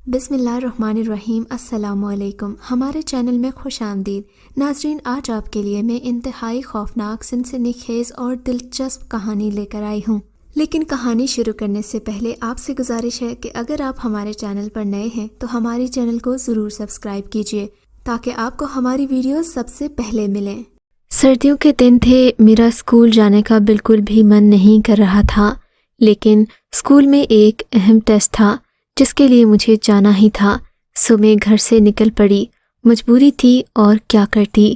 بسم اللہ الرحمن الرحیم۔ السلام علیکم، ہمارے چینل میں خوش آمدید۔ ناظرین، آج آپ کے لیے میں انتہائی خوفناک، سنسنی خیز اور دلچسپ کہانی لے کر آئی ہوں۔ لیکن کہانی شروع کرنے سے پہلے آپ سے گزارش ہے کہ اگر آپ ہمارے چینل پر نئے ہیں تو ہمارے چینل کو ضرور سبسکرائب کیجیے تاکہ آپ کو ہماری ویڈیوز سب سے پہلے ملیں۔ سردیوں کے دن تھے، میرا اسکول جانے کا بالکل بھی من نہیں کر رہا تھا، لیکن اسکول میں ایک اہم ٹیسٹ تھا جس کے لیے مجھے جانا ہی تھا۔ سو میں گھر سے نکل پڑی، مجبوری تھی اور کیا کرتی،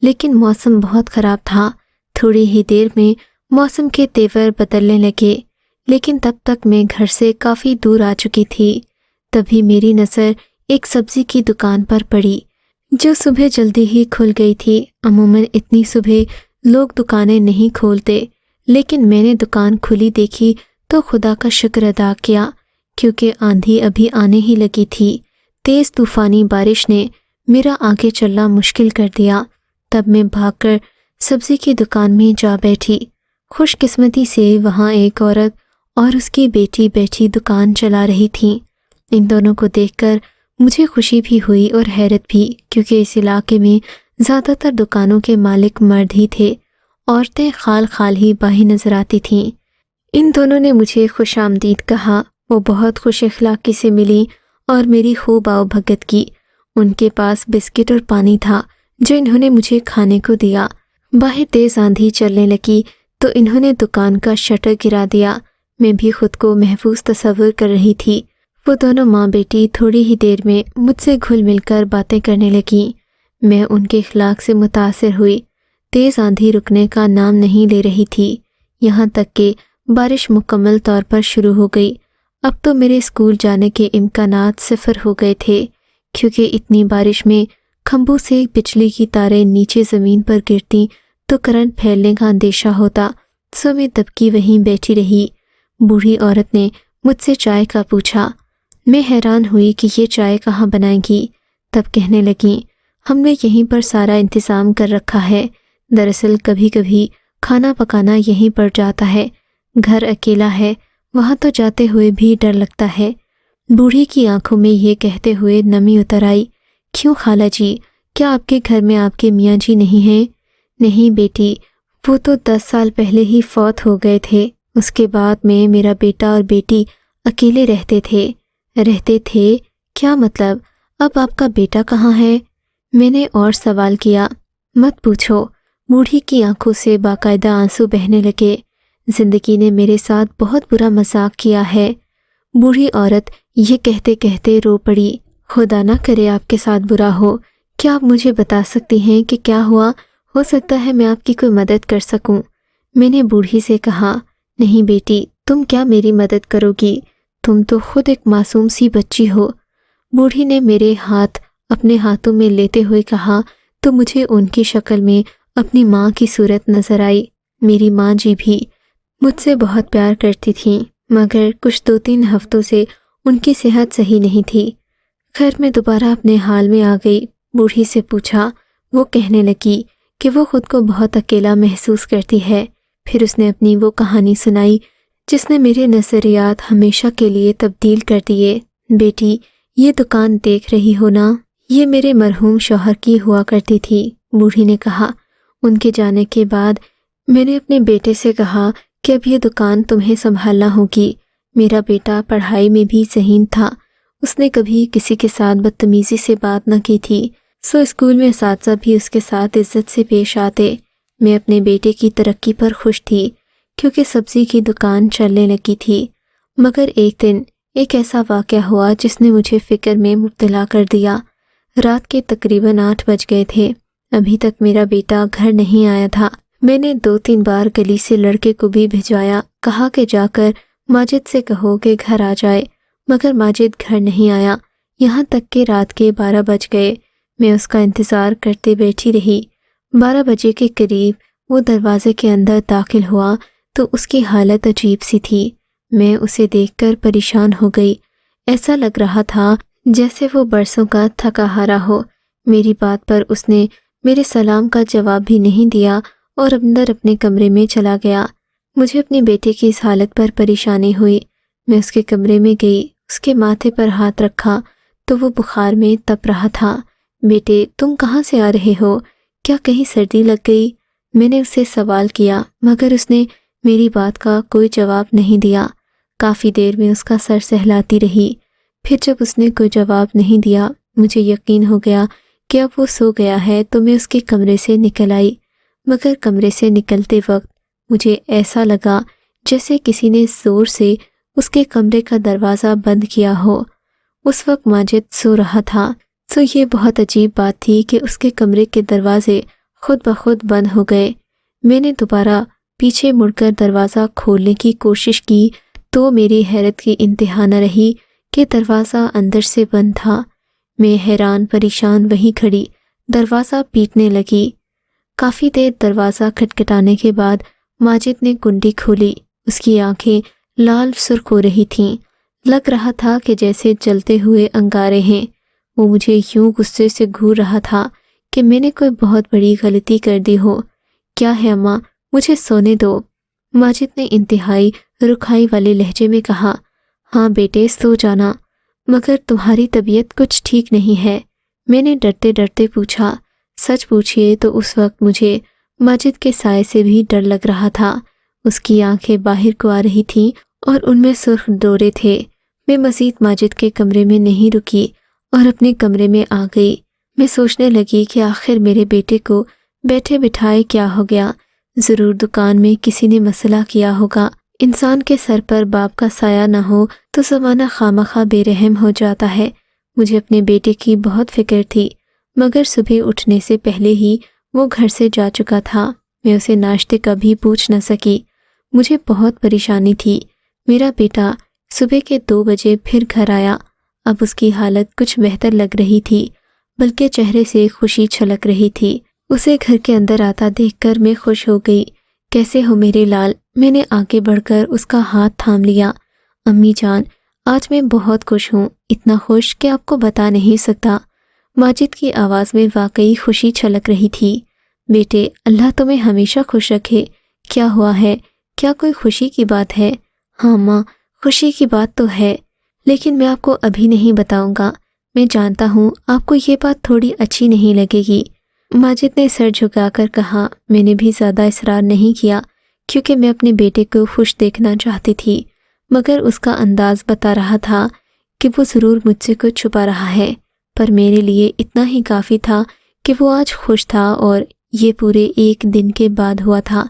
لیکن موسم بہت خراب تھا۔ تھوڑی ہی دیر میں موسم کے تیور بدلنے لگے، لیکن تب تک میں گھر سے کافی دور آ چکی تھی۔ تبھی میری نظر ایک سبزی کی دکان پر پڑی جو صبح جلدی ہی کھل گئی تھی۔ عموماً اتنی صبح لوگ دکانیں نہیں کھولتے، لیکن میں نے دکان کھلی دیکھی تو خدا کا شکر ادا کیا، کیونکہ آندھی ابھی آنے ہی لگی تھی۔ تیز طوفانی بارش نے میرا آگے چلنا مشکل کر دیا۔ تب میں بھاگ کر سبزی کی دکان میں جا بیٹھی۔ خوش قسمتی سے وہاں ایک عورت اور اس کی بیٹی بیٹھی دکان چلا رہی تھیں۔ ان دونوں کو دیکھ کر مجھے خوشی بھی ہوئی اور حیرت بھی، کیونکہ اس علاقے میں زیادہ تر دکانوں کے مالک مرد ہی تھے، عورتیں خال خال ہی باہی نظر آتی تھیں۔ ان دونوں نے مجھے خوش آمدید کہا۔ وہ بہت خوش اخلاقی سے ملی اور میری خوب آؤ بھگت کی۔ ان کے پاس بسکٹ اور پانی تھا جو انہوں نے مجھے کھانے کو دیا۔ باہر تیز آندھی چلنے لگی تو انہوں نے دکان کا شٹر گرا دیا۔ میں بھی خود کو محفوظ تصور کر رہی تھی۔ وہ دونوں ماں بیٹی تھوڑی ہی دیر میں مجھ سے گھل مل کر باتیں کرنے لگیں۔ میں ان کے اخلاق سے متاثر ہوئی۔ تیز آندھی رکنے کا نام نہیں لے رہی تھی، یہاں تک کہ بارش مکمل طور پر شروع ہو گئی۔ اب تو میرے اسکول جانے کے امکانات صفر ہو گئے تھے، کیونکہ اتنی بارش میں کھمبوں سے بجلی کی تاریں نیچے زمین پر گرتی تو کرنٹ پھیلنے کا اندیشہ ہوتا۔ سو میں دبکی وہیں بیٹھی رہی۔ بوڑھی عورت نے مجھ سے چائے کا پوچھا۔ میں حیران ہوئی کہ یہ چائے کہاں بنائے گی۔ تب کہنے لگیں، ہم نے یہیں پر سارا انتظام کر رکھا ہے۔ دراصل کبھی کبھی کھانا پکانا یہیں پر جاتا ہے، گھر اکیلا ہے، وہاں تو جاتے ہوئے بھی ڈر لگتا ہے۔ بوڑھی کی آنکھوں میں یہ کہتے ہوئے نمی اتر آئی۔ کیوں خالہ جی، کیا آپ کے گھر میں آپ کے میاں جی نہیں ہیں؟ نہیں بیٹی، وہ تو 10 سال پہلے ہی فوت ہو گئے تھے۔ اس کے بعد میں، میرا بیٹا اور بیٹی اکیلے رہتے تھے۔ کیا مطلب؟ اب آپ کا بیٹا کہاں ہے؟ میں نے اور سوال کیا۔ مت پوچھو، بوڑھی کی آنکھوں سے باقاعدہ آنسو بہنے لگے۔ زندگی نے میرے ساتھ بہت برا مذاق کیا ہے۔ بوڑھی عورت یہ کہتے کہتے رو پڑی۔ خدا نہ کرے آپ کے ساتھ برا ہو۔ کیا آپ مجھے بتا سکتی ہیں کہ کیا ہوا؟ ہو سکتا ہے میں آپ کی کوئی مدد کر سکوں۔ میں نے بوڑھی سے کہا۔ نہیں بیٹی، تم کیا میری مدد کرو گی؟ تم تو خود ایک معصوم سی بچی ہو۔ بوڑھی نے میرے ہاتھ اپنے ہاتھوں میں لیتے ہوئے کہا تو مجھے ان کی شکل میں اپنی ماں کی صورت نظر آئی۔ میری ماں جی بھی مجھ سے بہت پیار کرتی تھیں، مگر کچھ 2-3 ہفتوں سے ان کی صحت صحیح نہیں تھی۔ خیر میں دوبارہ اپنے حال میں آ گئی۔ بوڑھی سے پوچھا۔ وہ کہنے لگی کہ وہ خود کو بہت اکیلا محسوس کرتی ہے۔ پھر اس نے اپنی وہ کہانی سنائی جس نے میرے نظریات ہمیشہ کے لیے تبدیل کر دیے۔ بیٹی، یہ دکان دیکھ رہی ہو نا، یہ میرے مرحوم شوہر کی ہوا کرتی تھی، بوڑھی نے کہا۔ ان کے جانے کے بعد میں نے اپنے بیٹے سے کہا کہ اب یہ دکان تمہیں سنبھالنا ہوگی۔ میرا بیٹا پڑھائی میں بھی ذہین تھا، اس نے کبھی کسی کے ساتھ بدتمیزی سے بات نہ کی تھی، سو اسکول میں اساتذہ بھی اس کے ساتھ عزت سے پیش آتے۔ میں اپنے بیٹے کی ترقی پر خوش تھی، کیونکہ سبزی کی دکان چلنے لگی تھی۔ مگر ایک دن ایک ایسا واقعہ ہوا جس نے مجھے فکر میں مبتلا کر دیا۔ رات کے تقریباً 8 بج گئے تھے، ابھی تک میرا بیٹا گھر نہیں آیا تھا۔ میں نے 2-3 بار گلی سے لڑکے کو بھی بھجوایا، کہا کہ جا کر ماجد سے کہو کہ گھر آ جائے، مگر ماجد گھر نہیں آیا۔ یہاں تک کہ رات کے 12 بج گئے۔ میں اس کا انتظار کرتے بیٹھی رہی۔ 12 بجے کے قریب وہ دروازے کے اندر داخل ہوا تو اس کی حالت عجیب سی تھی۔ میں اسے دیکھ کر پریشان ہو گئی۔ ایسا لگ رہا تھا جیسے وہ برسوں کا تھکا ہارا ہو۔ میری بات پر اس نے میرے سلام کا جواب بھی نہیں دیا اور اندر اپنے کمرے میں چلا گیا۔ مجھے اپنے بیٹے کی اس حالت پر پریشانی ہوئی۔ میں اس کے کمرے میں گئی، اس کے ماتھے پر ہاتھ رکھا تو وہ بخار میں تپ رہا تھا۔ بیٹے تم کہاں سے آ رہے ہو؟ کیا کہیں سردی لگ گئی؟ میں نے اس سے سوال کیا مگر اس نے میری بات کا کوئی جواب نہیں دیا۔ کافی دیر میں اس کا سر سہلاتی رہی۔ پھر جب اس نے کوئی جواب نہیں دیا مجھے یقین ہو گیا کہ اب وہ سو گیا ہے تو میں اس کے کمرے سے نکل آئی، مگر کمرے سے نکلتے وقت مجھے ایسا لگا جیسے کسی نے زور سے اس کے کمرے کا دروازہ بند کیا ہو۔ اس وقت ماجد سو رہا تھا، تو یہ بہت عجیب بات تھی کہ اس کے کمرے کے دروازے خود بخود بند ہو گئے۔ میں نے دوبارہ پیچھے مڑ کر دروازہ کھولنے کی کوشش کی تو میری حیرت کی انتہا نہ رہی کہ دروازہ اندر سے بند تھا۔ میں حیران پریشان وہیں کھڑی دروازہ پیٹنے لگی۔ کافی دیر دروازہ کھٹکھٹانے کے بعد ماجد نے کنڈی کھولی۔ اس کی آنکھیں لال سرخ ہو رہی تھیں، لگ رہا تھا کہ جیسے جلتے ہوئے انگارے ہیں۔ وہ مجھے یوں غصے سے گھور رہا تھا کہ میں نے کوئی بہت بڑی غلطی کر دی ہو۔ کیا ہے اماں، مجھے سونے دو، ماجد نے انتہائی رکھائی والے لہجے میں کہا۔ ہاں بیٹے سو جانا، مگر تمہاری طبیعت کچھ ٹھیک نہیں ہے، میں نے ڈرتے ڈرتے پوچھا۔ سچ پوچھئے تو اس وقت مجھے ماجد کے سائے سے بھی ڈر لگ رہا تھا۔ اس کی آنکھیں باہر کو آ رہی تھیں اور ان میں سرخ ڈورے تھے۔ میں مزید ماجد کے کمرے میں نہیں رکی اور اپنے کمرے میں آ گئی۔ میں سوچنے لگی کہ آخر میرے بیٹے کو بیٹھے بٹھائے کیا ہو گیا؟ ضرور دکان میں کسی نے مسئلہ کیا ہوگا۔ انسان کے سر پر باپ کا سایہ نہ ہو تو زمانہ خامخواہ بے رحم ہو جاتا ہے۔ مجھے اپنے بیٹے کی بہت فکر تھی، مگر صبح اٹھنے سے پہلے ہی وہ گھر سے جا چکا تھا۔ میں اسے ناشتے کا بھی پوچھ نہ سکی۔ مجھے بہت پریشانی تھی۔ میرا بیٹا صبح کے 2 بجے پھر گھر آیا۔ اب اس کی حالت کچھ بہتر لگ رہی تھی، بلکہ چہرے سے خوشی چھلک رہی تھی۔ اسے گھر کے اندر آتا دیکھ کر میں خوش ہو گئی۔ کیسے ہو میرے لال؟ میں نے آگے بڑھ کر اس کا ہاتھ تھام لیا۔ امی جان، آج میں بہت خوش ہوں، اتنا خوش کہ آپ کو بتا نہیں سکتا۔ ماجد کی آواز میں واقعی خوشی چھلک رہی تھی۔ بیٹے اللہ تمہیں ہمیشہ خوش رکھے۔ کیا ہوا ہے؟ کیا کوئی خوشی کی بات ہے؟ ہاں ماں، خوشی کی بات تو ہے، لیکن میں آپ کو ابھی نہیں بتاؤں گا۔ میں جانتا ہوں آپ کو یہ بات تھوڑی اچھی نہیں لگے گی، ماجد نے سر جھکا کر کہا۔ میں نے بھی زیادہ اصرار نہیں کیا کیونکہ میں اپنے بیٹے کو خوش دیکھنا چاہتی تھی، مگر اس کا انداز بتا رہا تھا کہ وہ ضرور مجھ سے کچھ چھپا رہا ہے۔ پر میرے لیے اتنا ہی کافی تھا کہ وہ آج خوش تھا، اور یہ پورے 1 دن کے بعد ہوا تھا۔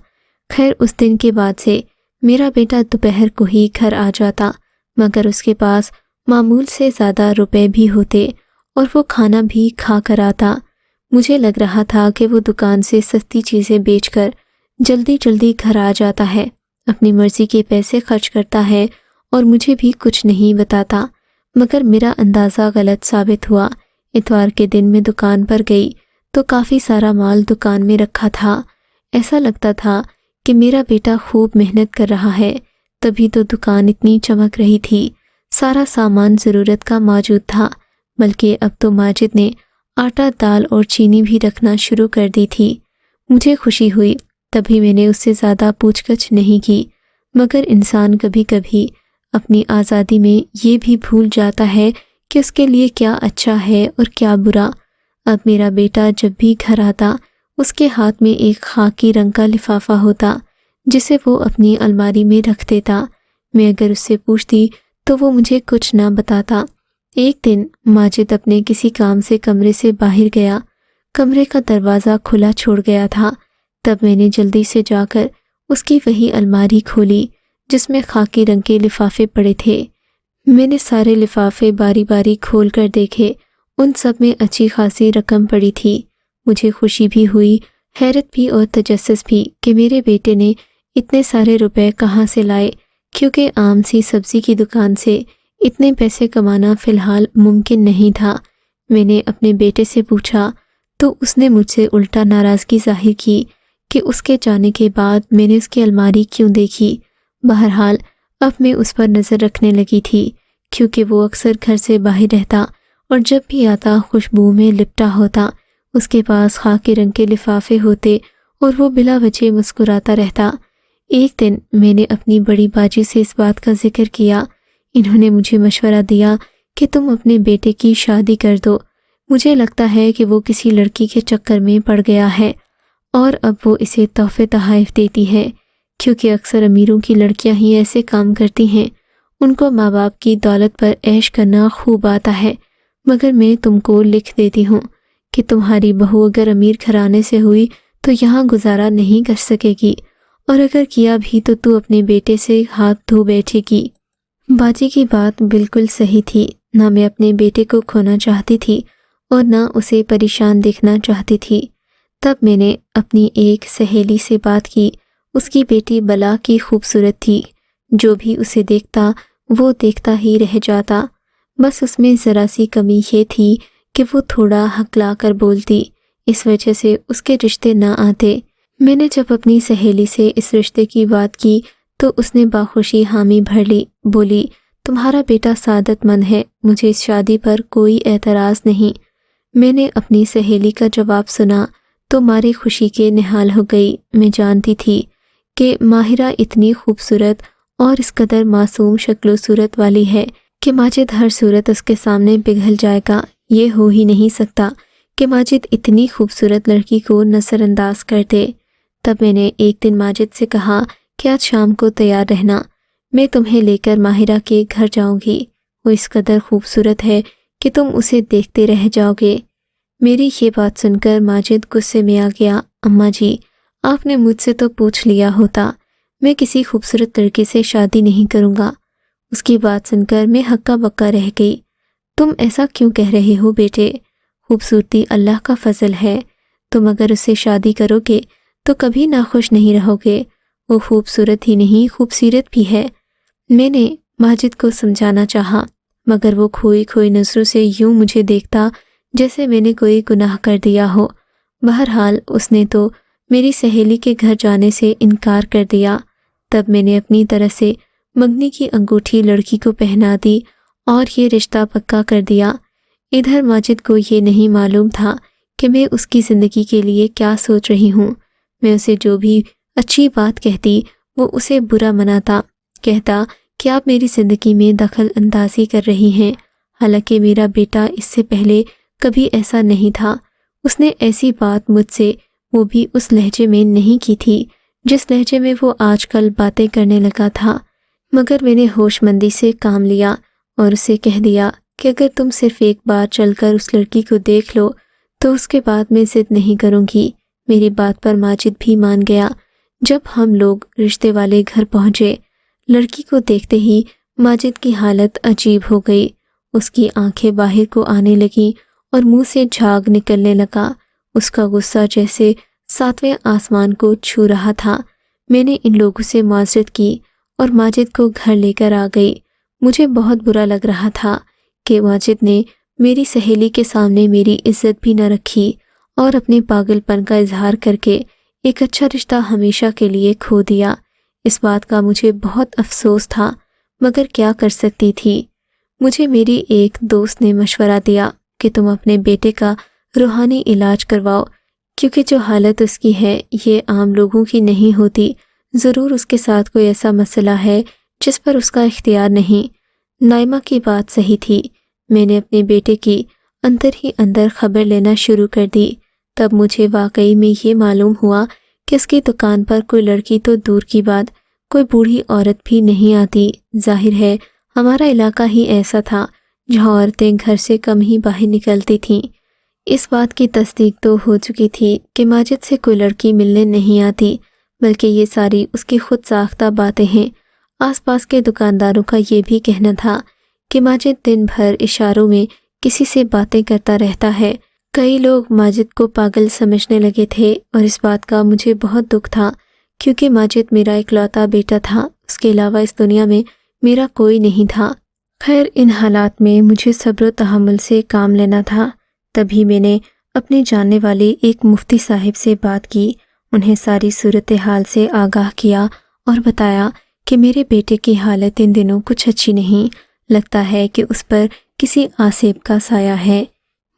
خیر اس دن کے بعد سے میرا بیٹا دوپہر کو ہی گھر آ جاتا، مگر اس کے پاس معمول سے زیادہ روپے بھی ہوتے اور وہ کھانا بھی کھا کر آتا۔ مجھے لگ رہا تھا کہ وہ دکان سے سستی چیزیں بیچ کر جلدی جلدی گھر آ جاتا ہے، اپنی مرضی کے پیسے خرچ کرتا ہے اور مجھے بھی کچھ نہیں بتاتا، مگر میرا اندازہ غلط ثابت ہوا۔ اتوار کے دن میں دکان پر گئی تو کافی سارا مال دکان میں رکھا تھا۔ ایسا لگتا تھا کہ میرا بیٹا خوب محنت کر رہا ہے، تبھی تو دکان اتنی چمک رہی تھی۔ سارا سامان ضرورت کا موجود تھا، بلکہ اب تو ماجد نے آٹا، دال اور چینی بھی رکھنا شروع کر دی تھی۔ مجھے خوشی ہوئی، تبھی میں نے اس سے زیادہ پوچھ گچھ نہیں کی، مگر انسان کبھی کبھی اپنی آزادی میں یہ بھی بھول جاتا ہے کہ اس کے لیے کیا اچھا ہے اور کیا برا۔ اب میرا بیٹا جب بھی گھر آتا اس کے ہاتھ میں ایک خاکی رنگ کا لفافہ ہوتا جسے وہ اپنی الماری میں رکھ دیتا۔ میں اگر اس سے پوچھتی تو وہ مجھے کچھ نہ بتاتا۔ ایک دن ماجد اپنے کسی کام سے کمرے سے باہر گیا، کمرے کا دروازہ کھلا چھوڑ گیا تھا۔ تب میں نے جلدی سے جا کر اس کی وہی الماری کھولی جس میں خاکی رنگ کے لفافے پڑے تھے۔ میں نے سارے لفافے باری باری کھول کر دیکھے، ان سب میں اچھی خاصی رقم پڑی تھی۔ مجھے خوشی بھی ہوئی، حیرت بھی اور تجسس بھی کہ میرے بیٹے نے اتنے سارے روپے کہاں سے لائے، کیونکہ عام سی سبزی کی دکان سے اتنے پیسے کمانا فی الحال ممکن نہیں تھا۔ میں نے اپنے بیٹے سے پوچھا تو اس نے مجھ سے الٹا ناراضگی ظاہر کی کہ اس کے جانے کے بعد میں نے اس کی الماری کیوں دیکھی۔ بہرحال اب میں اس پر نظر رکھنے لگی تھی، کیونکہ وہ اکثر گھر سے باہر رہتا اور جب بھی آتا خوشبو میں لپٹا ہوتا۔ اس کے پاس خاکی رنگ کے لفافے ہوتے اور وہ بلا وجہ مسکراتا رہتا۔ ایک دن میں نے اپنی بڑی باجی سے اس بات کا ذکر کیا۔ انہوں نے مجھے مشورہ دیا کہ تم اپنے بیٹے کی شادی کر دو، مجھے لگتا ہے کہ وہ کسی لڑکی کے چکر میں پڑ گیا ہے اور اب وہ اسے تحفے تحائف دیتی ہے، کیونکہ اکثر امیروں کی لڑکیاں ہی ایسے کام کرتی ہیں، ان کو ماں باپ کی دولت پر عیش کرنا خوب آتا ہے، مگر میں تم کو لکھ دیتی ہوں کہ تمہاری بہو اگر امیر گھرانے سے ہوئی تو یہاں گزارا نہیں کر سکے گی، اور اگر کیا بھی تو اپنے بیٹے سے ہاتھ دھو بیٹھے گی۔ باجی کی بات بالکل صحیح تھی، نہ میں اپنے بیٹے کو کھونا چاہتی تھی اور نہ اسے پریشان دیکھنا چاہتی تھی۔ تب میں نے اپنی ایک سہیلی سے بات کی، اس کی بیٹی بلا کی خوبصورت تھی، جو بھی اسے دیکھتا وہ دیکھتا ہی رہ جاتا، بس اس میں ذرا سی کمی یہ تھی کہ وہ تھوڑا ہکلا کر بولتی، اس وجہ سے اس کے رشتے نہ آتے۔ میں نے جب اپنی سہیلی سے اس رشتے کی بات کی تو اس نے باخوشی حامی بھر لی، بولی تمہارا بیٹا سعادت مند ہے، مجھے اس شادی پر کوئی اعتراض نہیں۔ میں نے اپنی سہیلی کا جواب سنا تو مارے خوشی کے نہال ہو گئی۔ میں جانتی تھی کہ ماہرہ اتنی خوبصورت اور اس قدر معصوم شکل و صورت والی ہے کہ ماجد ہر صورت اس کے سامنے پگھل جائے گا۔ یہ ہو ہی نہیں سکتا کہ ماجد اتنی خوبصورت لڑکی کو نظر انداز کر دے۔ تب میں نے ایک دن ماجد سے کہا کہ آج شام کو تیار رہنا، میں تمہیں لے کر ماہرہ کے گھر جاؤں گی، وہ اس قدر خوبصورت ہے کہ تم اسے دیکھتے رہ جاؤ گے۔ میری یہ بات سن کر ماجد غصے میں آ گیا۔ اماں جی، آپ نے مجھ سے تو پوچھ لیا ہوتا، میں کسی خوبصورت لڑکے سے شادی نہیں کروں گا۔ اس کی بات سن کر میں ہکا بکا رہ گئی۔ تم ایسا کیوں کہہ رہے ہو بیٹے؟ خوبصورتی اللہ کا فضل ہے، تم اگر اس سے شادی کرو گے تو کبھی ناخوش نہیں رہو گے، وہ خوبصورت ہی نہیں خوبصیرت بھی ہے۔ میں نے ماجد کو سمجھانا چاہا، مگر وہ کھوئی کھوئی نظروں سے یوں مجھے دیکھتا جیسے میں نے کوئی گناہ کر دیا ہو۔ بہرحال اس نے تو میری سہیلی کے گھر جانے سے انکار کر دیا۔ تب میں نے اپنی طرح سے منگنی کی انگوٹھی لڑکی کو پہنا دی اور یہ رشتہ پکا کر دیا۔ ادھر ماجد کو یہ نہیں معلوم تھا کہ میں اس کی زندگی کے لیے کیا سوچ رہی ہوں۔ میں اسے جو بھی اچھی بات کہتی وہ اسے برا مناتا، کہتا کہ آپ میری زندگی میں دخل اندازی کر رہی ہیں، حالانکہ میرا بیٹا اس سے پہلے کبھی ایسا نہیں تھا۔ اس نے ایسی بات مجھ سے وہ بھی اس لہجے میں نہیں کی تھی جس لہجے میں وہ آج کل باتیں کرنے لگا تھا، مگر میں نے ہوش مندی سے کام لیا اور اسے کہہ دیا کہ اگر تم صرف ایک بار چل کر اس لڑکی کو دیکھ لو تو اس کے بعد میں ضد نہیں کروں گی۔ میری بات پر ماجد بھی مان گیا۔ جب ہم لوگ رشتے والے گھر پہنچے، لڑکی کو دیکھتے ہی ماجد کی حالت عجیب ہو گئی، اس کی آنکھیں باہر کو آنے لگیں اور منہ سے جھاگ نکلنے لگا، اس کا غصہ جیسے ساتویں آسمان کو چھو رہا تھا۔ میں نے ان لوگوں سے معذرت کی اور ماجد کو گھر لے کر آ گئی۔ مجھے بہت برا لگ رہا تھا کہ ماجد نے میری سہیلی کے سامنے میری عزت بھی نہ رکھی اور اپنے پاگل پن کا اظہار کر کے ایک اچھا رشتہ ہمیشہ کے لیے کھو دیا۔ اس بات کا مجھے بہت افسوس تھا، مگر کیا کر سکتی تھی۔ مجھے میری ایک دوست نے مشورہ دیا کہ تم اپنے بیٹے کا روحانی علاج کرواؤ، کیونکہ جو حالت اس کی ہے یہ عام لوگوں کی نہیں ہوتی، ضرور اس کے ساتھ کوئی ایسا مسئلہ ہے جس پر اس کا اختیار نہیں۔ نائمہ کی بات صحیح تھی، میں نے اپنے بیٹے کی اندر ہی اندر خبر لینا شروع کر دی۔ تب مجھے واقعی میں یہ معلوم ہوا کہ اس کی دکان پر کوئی لڑکی تو دور کی بات، کوئی بوڑھی عورت بھی نہیں آتی۔ ظاہر ہے ہمارا علاقہ ہی ایسا تھا جہاں عورتیں گھر سے کم ہی باہر نکلتی تھیں۔ اس بات کی تصدیق تو ہو چکی تھی کہ ماجد سے کوئی لڑکی ملنے نہیں آتی، بلکہ یہ ساری اس کی خود ساختہ باتیں ہیں۔ آس پاس کے دکانداروں کا یہ بھی کہنا تھا کہ ماجد دن بھر اشاروں میں کسی سے باتیں کرتا رہتا ہے۔ کئی لوگ ماجد کو پاگل سمجھنے لگے تھے اور اس بات کا مجھے بہت دکھ تھا، کیونکہ ماجد میرا اکلوتا بیٹا تھا، اس کے علاوہ اس دنیا میں میرا کوئی نہیں تھا۔ خیر، ان حالات میں مجھے صبر و تحمل سے کام لینا تھا۔ تبھی میں نے اپنے جاننے والے ایک مفتی صاحب سے بات کی، انہیں ساری صورتحال سے آگاہ کیا اور بتایا کہ میرے بیٹے کی حالت ان دنوں کچھ اچھی نہیں، لگتا ہے کہ اس پر کسی آسیب کا سایہ ہے۔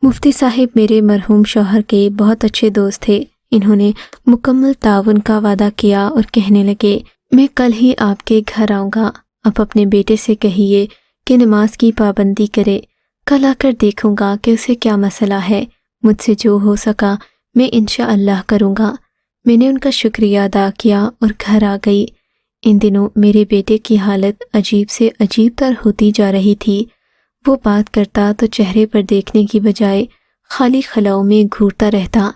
مفتی صاحب میرے مرحوم شوہر کے بہت اچھے دوست تھے، انہوں نے مکمل تعاون کا وعدہ کیا اور کہنے لگے میں کل ہی آپ کے گھر آؤں گا، آپ اپنے بیٹے سے کہیے کہ نماز کی پابندی کرے۔ کل آ کر دیکھوں گا کہ اسے کیا مسئلہ ہے، مجھ سے جو ہو سکا میں انشاءاللہ کروں گا۔ میں نے ان کا شکریہ ادا کیا اور گھر آ گئی۔ ان دنوں میرے بیٹے کی حالت عجیب سے عجیب تر ہوتی جا رہی تھی۔ وہ بات کرتا تو چہرے پر دیکھنے کی بجائے خالی خلاؤں میں گھورتا رہتا۔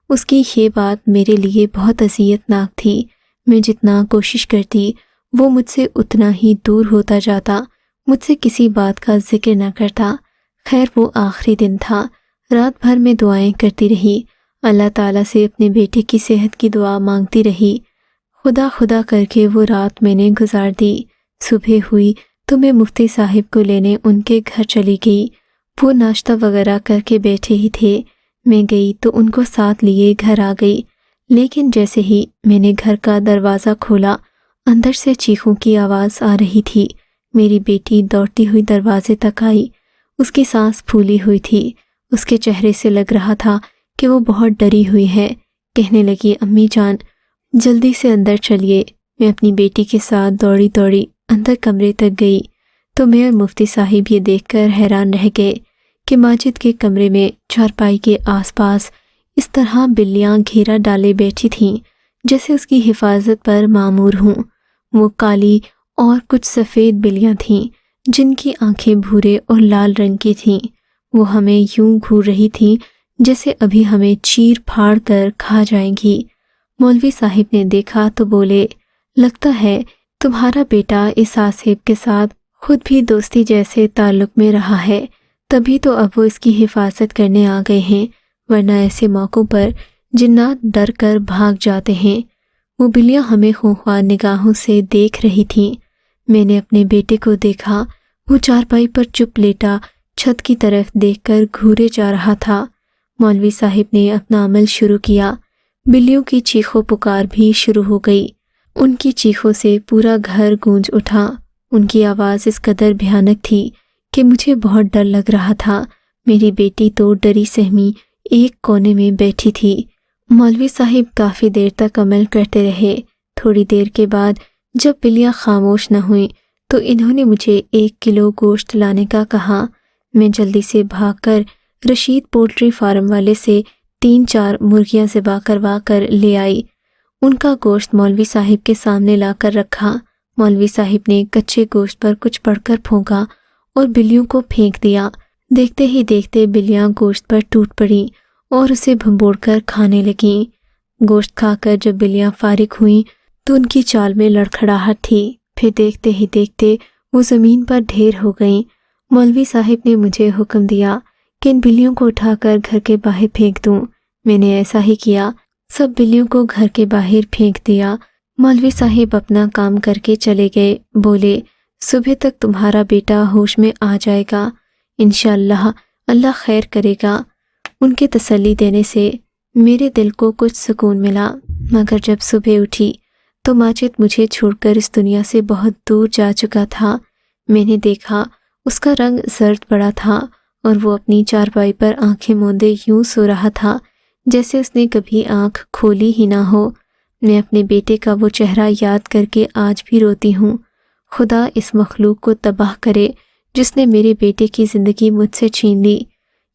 اس کی یہ بات میرے لیے بہت اذیت ناک تھی۔ میں جتنا کوشش کرتی وہ مجھ سے اتنا ہی دور ہوتا جاتا، مجھ سے کسی بات کا ذکر نہ کرتا۔ خیر وہ آخری دن تھا، رات بھر میں دعائیں کرتی رہی، اللہ تعالیٰ سے اپنے بیٹے کی صحت کی دعا مانگتی رہی۔ خدا خدا کر کے وہ رات میں نے گزار دی۔ صبح ہوئی تو میں مفتی صاحب کو لینے ان کے گھر چلی گئی۔ وہ ناشتہ وغیرہ کر کے بیٹھے ہی تھے۔ میں گئی تو ان کو ساتھ لیے گھر آ گئی، لیکن جیسے ہی میں نے گھر کا دروازہ کھولا اندر سے چیخوں کی آواز آ رہی تھی۔ میری بیٹی دوڑتی ہوئی دروازے تک آئی۔ اس کی سانس پھولی ہوئی تھی، اس کے چہرے سے لگ رہا تھا کہ وہ بہت ڈری ہوئی ہے۔ کہنے لگی، امی جان جلدی سے اندر چلیے۔ میں اپنی بیٹی کے ساتھ دوڑی دوڑی اندر کمرے تک گئی تو میں اور مفتی صاحب یہ دیکھ کر حیران رہ گئے کہ ماجد کے کمرے میں چارپائی کے آس پاس اس طرح بلیاں گھیرا ڈالے بیٹھی تھیں جیسے اس کی حفاظت پر مامور ہوں۔ وہ کالی اور کچھ سفید بلیاں تھیں جن کی آنکھیں بھورے اور لال رنگ کی تھیں۔ وہ ہمیں یوں گھور رہی تھیں جیسے ابھی ہمیں چیر پھاڑ کر کھا جائیں گی۔ مولوی صاحب نے دیکھا تو بولے، لگتا ہے تمہارا بیٹا اس آصف کے ساتھ خود بھی دوستی جیسے تعلق میں رہا ہے، تبھی تو اب وہ اس کی حفاظت کرنے آ گئے ہیں، ورنہ ایسے موقعوں پر جنات ڈر کر بھاگ جاتے ہیں۔ وہ بلیاں ہمیں خونخوار نگاہوں سے دیکھ رہی تھیں۔ میں نے اپنے بیٹے کو دیکھا، وہ چارپائی پر چپ لیٹا چھت کی طرف دیکھ کر گھورے جا رہا تھا۔ مولوی صاحب نے اپنا عمل شروع کیا۔ بلیوں کی چیخو پکار بھی شروع ہو گئی۔ ان کی چیخوں سے پورا گھر گونج اٹھا۔ ان کی آواز اس قدر بھیانک تھی کہ مجھے بہت ڈر لگ رہا تھا۔ میری بیٹی تو ڈری سہمی ایک کونے میں بیٹھی تھی۔ مولوی صاحب کافی دیر تک عمل کرتے رہے۔ تھوڑی دیر کے بعد جب بلیاں خاموش نہ ہوئیں تو انہوں نے مجھے 1 کلو گوشت لانے کا کہا۔ میں جلدی سے بھاگ کر رشید پولٹری فارم والے سے 3-4 مرغیاں ذبح کروا کر لے آئی۔ ان کا گوشت مولوی صاحب کے سامنے لا کر رکھا۔ مولوی صاحب نے کچے گوشت پر کچھ پڑھ کر پھونکا اور بلیوں کو پھینک دیا۔ دیکھتے ہی دیکھتے بلیاں گوشت پر ٹوٹ پڑیں اور اسے بھنبوڑ کر کھانے لگیں۔ گوشت کھا کر جب بلیاں فارغ ہوئیں تو ان کی چال میں لڑکھڑاہٹ تھی، پھر دیکھتے ہی دیکھتے وہ زمین پر ڈھیر ہو گئیں۔ مولوی صاحب نے مجھے حکم دیا کہ ان بلیوں کو اٹھا کر گھر کے باہر پھینک دوں۔ میں نے ایسا ہی کیا، سب بلیوں کو گھر کے باہر پھینک دیا۔ مولوی صاحب اپنا کام کر کے چلے گئے، بولے، صبح تک تمہارا بیٹا ہوش میں آ جائے گا، انشاءاللہ اللہ خیر کرے گا۔ ان کے تسلی دینے سے میرے دل کو کچھ سکون ملا، مگر جب صبح اٹھی تو ماجد مجھے چھوڑ کر اس دنیا سے بہت دور جا چکا تھا۔ میں نے دیکھا اس کا رنگ زرد پڑا تھا اور وہ اپنی چارپائی پر آنکھیں موندے یوں سو رہا تھا جیسے اس نے کبھی آنکھ کھولی ہی نہ ہو۔ میں اپنے بیٹے کا وہ چہرہ یاد کر کے آج بھی روتی ہوں۔ خدا اس مخلوق کو تباہ کرے جس نے میرے بیٹے کی زندگی مجھ سے چھین لی۔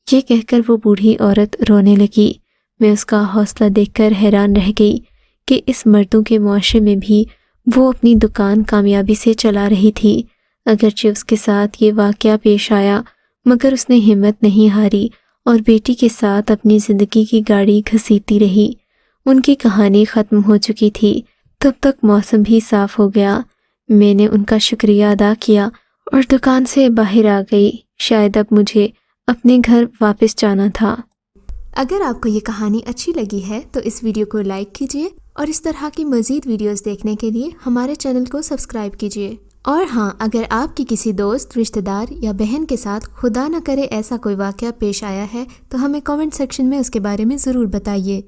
یہ کہہ کر وہ بوڑھی عورت رونے لگی۔ میں اس کا حوصلہ دیکھ کر حیران رہ گئی کہ اس مردوں کے معاشرے میں بھی وہ اپنی دکان کامیابی سے چلا رہی تھی۔ اگرچہ اس کے ساتھ یہ واقعہ پیش آیا مگر اس نے ہمت نہیں ہاری اور بیٹی کے ساتھ اپنی زندگی کی گاڑی گھسیٹتی رہی۔ ان کی کہانی ختم ہو چکی تھی، تب تک موسم بھی صاف ہو گیا۔ میں نے ان کا شکریہ ادا کیا اور دکان سے باہر آ گئی۔ شاید اب مجھے اپنے گھر واپس جانا تھا۔ اگر آپ کو یہ کہانی اچھی لگی ہے تو اس ویڈیو کو لائک کیجیے اور اس طرح کی مزید ویڈیوز دیکھنے کے لیے ہمارے چینل کو سبسکرائب کیجیے۔ اور ہاں، اگر آپ کی کسی دوست، رشتہ دار یا بہن کے ساتھ خدا نہ کرے ایسا کوئی واقعہ پیش آیا ہے تو ہمیں کامنٹ سیکشن میں اس کے بارے میں ضرور بتائیے۔